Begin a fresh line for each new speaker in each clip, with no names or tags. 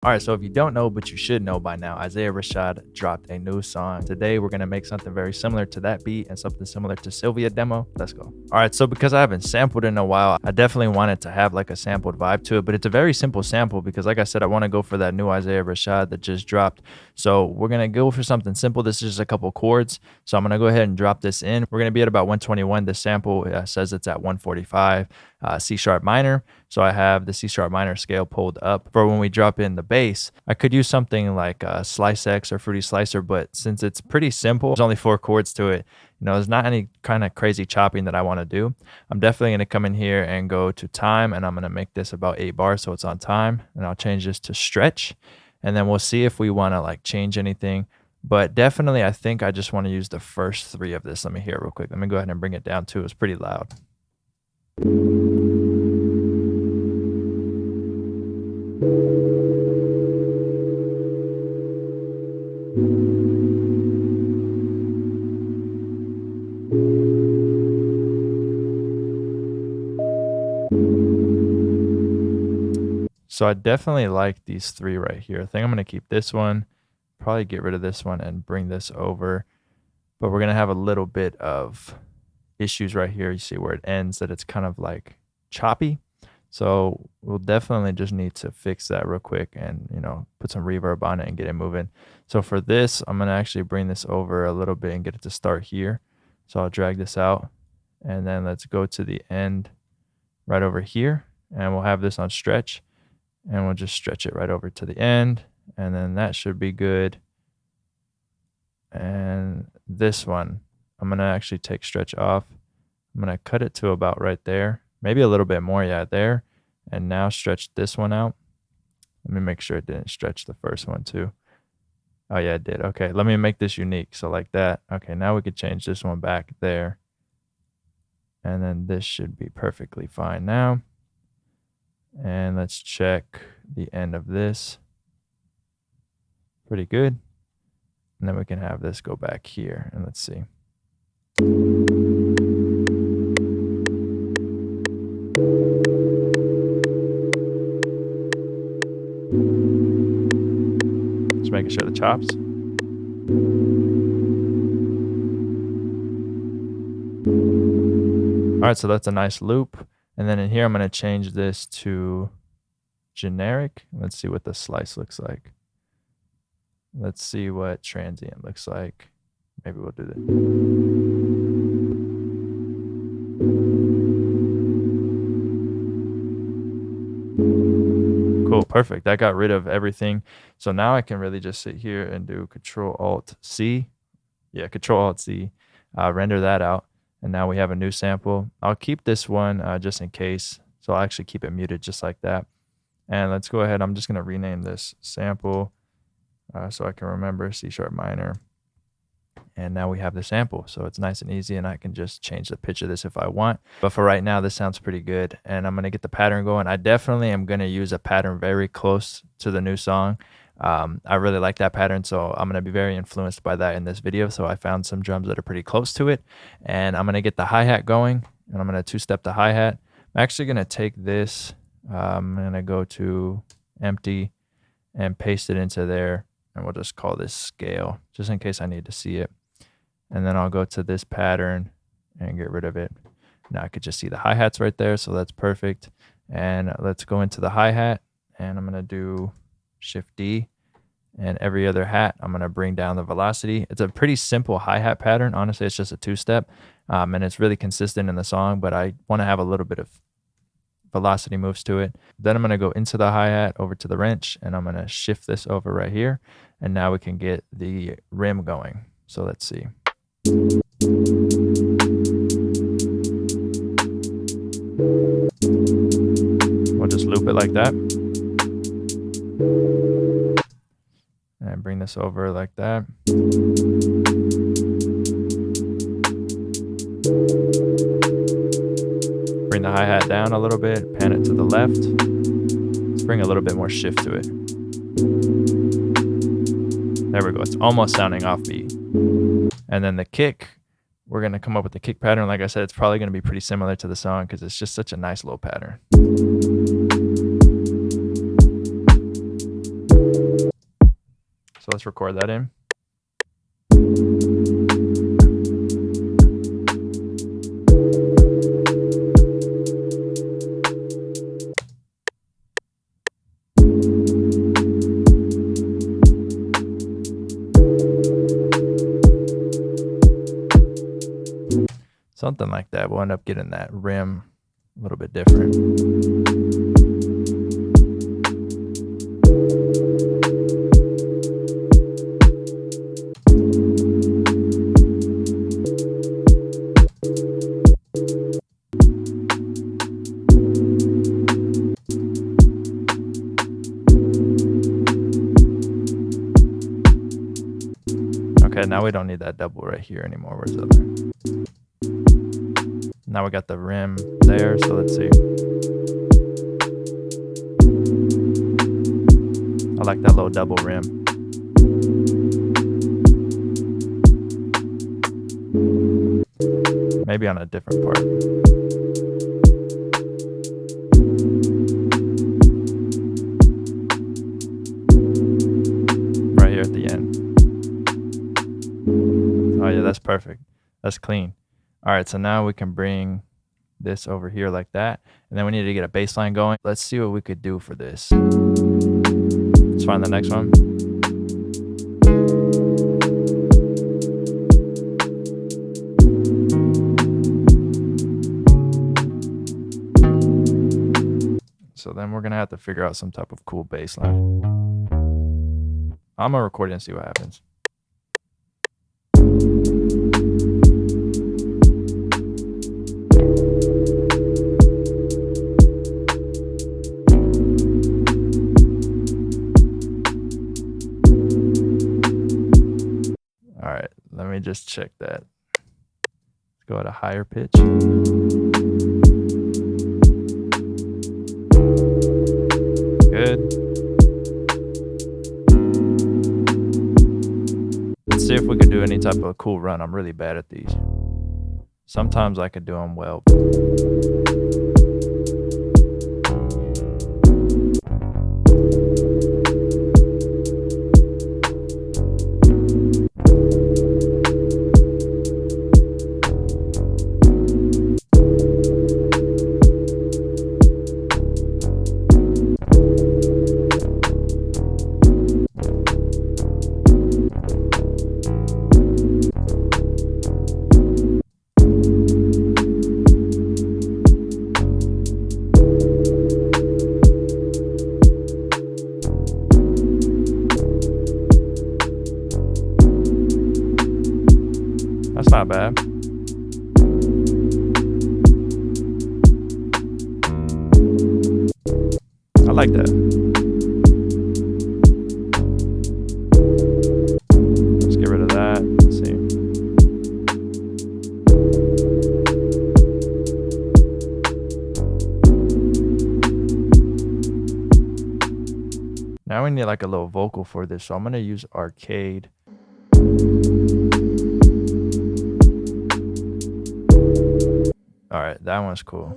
All right, so if you don't know, but you should know by now, Isaiah Rashad dropped a new song. Today, we're going to make something very similar to that beat and something similar to Sylvia demo. Let's go. All right, so because I haven't sampled in a while, I definitely wanted to have like a sampled vibe to it, but it's a very simple sample because like I said, I want to go for that new Isaiah Rashad that just dropped. So we're going to go for something simple. This is just a couple chords. So I'm going to go ahead and drop this in. We're going to be at about 121. The sample says it's at 145, C sharp minor. So I have the C sharp minor scale pulled up for when we drop in the bass. I could use something like Slice X or Fruity Slicer, but since it's pretty simple, there's only 4 chords to it. There's not any kind of crazy chopping that I want to do. I'm definitely going to come in here and go to time, and I'm going to make this about 8 bars so it's on time, and I'll change this to stretch, and then we'll see if we want to like change anything. But definitely, I think I just want to use the first 3 of this. Let me hear it real quick. Let me go ahead and bring it down too. It's pretty loud. So I definitely like these 3 right here. I think I'm going to keep this one, probably get rid of this one and bring this over. But we're going to have a little bit of issues right here. You see where it ends, that it's kind of like choppy. So we'll definitely just need to fix that real quick and, put some reverb on it and get it moving. So for this, I'm going to actually bring this over a little bit and get it to start here. So I'll drag this out and then let's go to the end right over here and we'll have this on stretch and we'll just stretch it right over to the end and then that should be good. And this one, I'm going to actually take stretch off. I'm going to cut it to about right there. Maybe a little bit more, yeah, there. And now stretch this one out. Let me make sure it didn't stretch the first one too. Oh, yeah, it did. Okay, let me make this unique. So like that. Okay, now we could change this one back there. And then this should be perfectly fine now. And let's check the end of this. Pretty good. And then we can have this go back here. And let's see. Just making sure the chops. All right, so that's a nice loop. And then in here, I'm going to change this to generic. Let's see what the slice looks like. Let's see what transient looks like. Maybe we'll do that. Cool, perfect. That got rid of everything. So now I can really just sit here and do Control-Alt-C. Yeah, Control-Alt-C. Render that out. And now we have a new sample. I'll keep this one just in case. So I'll actually keep it muted just like that. And let's go ahead. I'm just going to rename this sample so I can remember C sharp minor. And now we have the sample. So it's nice and easy and I can just change the pitch of this if I want. But for right now, this sounds pretty good. And I'm going to get the pattern going. I definitely am going to use a pattern very close to the new song. I really like that pattern, so I'm going to be very influenced by that in this video. So I found some drums that are pretty close to it. And I'm going to get the hi-hat going. And I'm going to 2-step the hi-hat. I'm actually going to take this. I'm going to go to empty and paste it into there. And we'll just call this scale, just in case I need to see it. And then I'll go to this pattern and get rid of it. Now I could just see the hi-hats right there, so that's perfect. And let's go into the hi-hat, and I'm going to do Shift D. And every other hat, I'm going to bring down the velocity. It's a pretty simple hi-hat pattern. Honestly, it's just a 2-step, and it's really consistent in the song, but I want to have a little bit of velocity moves to it. Then I'm going to go into the hi-hat over to the wrench, and I'm going to shift this over right here. And now we can get the rim going. So let's see. We'll just loop it like that. And bring this over like that. Bring the hi-hat down a little bit, pan it to the left. Let's bring a little bit more shift to it. There we go. It's almost sounding offbeat. And then the kick, we're going to come up with the kick pattern. Like I said, it's probably going to be pretty similar to the song because it's just such a nice little pattern. let's record that in. Something like that. We'll end up getting that rim a little bit different. Okay, now we don't need that double right here anymore. Where's the other? Now we got the rim there, so let's see. I like that little double rim. Maybe on a different part. Right here at the end. Oh yeah, that's perfect. That's clean. All right, so now we can bring this over here like that. And then we need to get a bass line going. Let's see what we could do for this. Let's find the next one. So then we're gonna have to figure out some type of cool bass line. I'm gonna record it and see what happens. All right, let me just check that. Let's go at a higher pitch. Good. Let's see if we could do any type of cool run. I'm really bad at these. Sometimes I could do them well. That's not bad. I like that. Let's get rid of that. Let's see. Now we need like a little vocal for this, so I'm gonna use arcade. All right, that one's cool.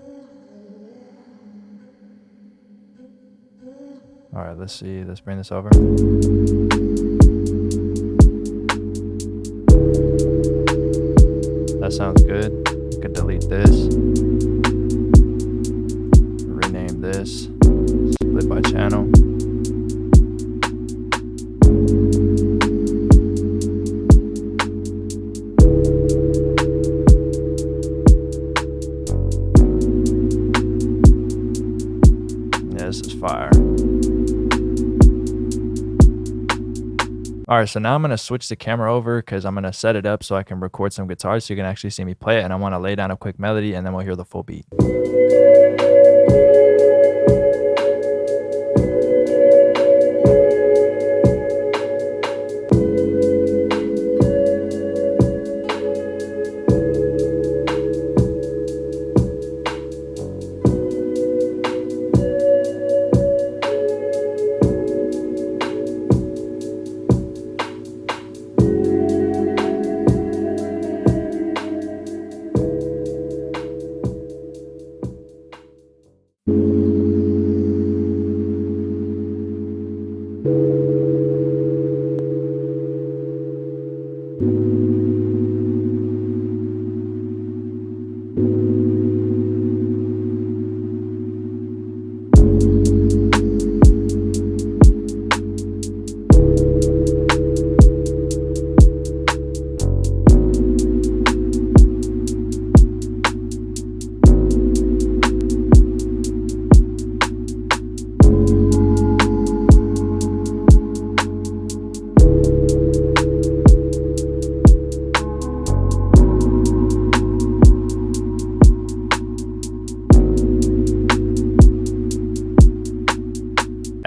All right, let's see. Let's bring this over. That sounds good. We could delete this. Rename this. Split by channel. This is fire. All right, so now I'm going to switch the camera over because I'm going to set it up so I can record some guitars so you can actually see me play it. And I want to lay down a quick melody and then we'll hear the full beat.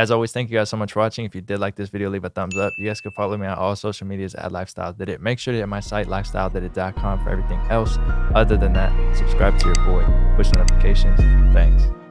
As always, thank you guys so much for watching. If you did like this video, leave a thumbs up. You guys can follow me on all social medias at LifestyleDidIt. Make sure to hit my site, lifestyledidit.com, for everything else. Other than that, subscribe to your boy, push notifications. Thanks.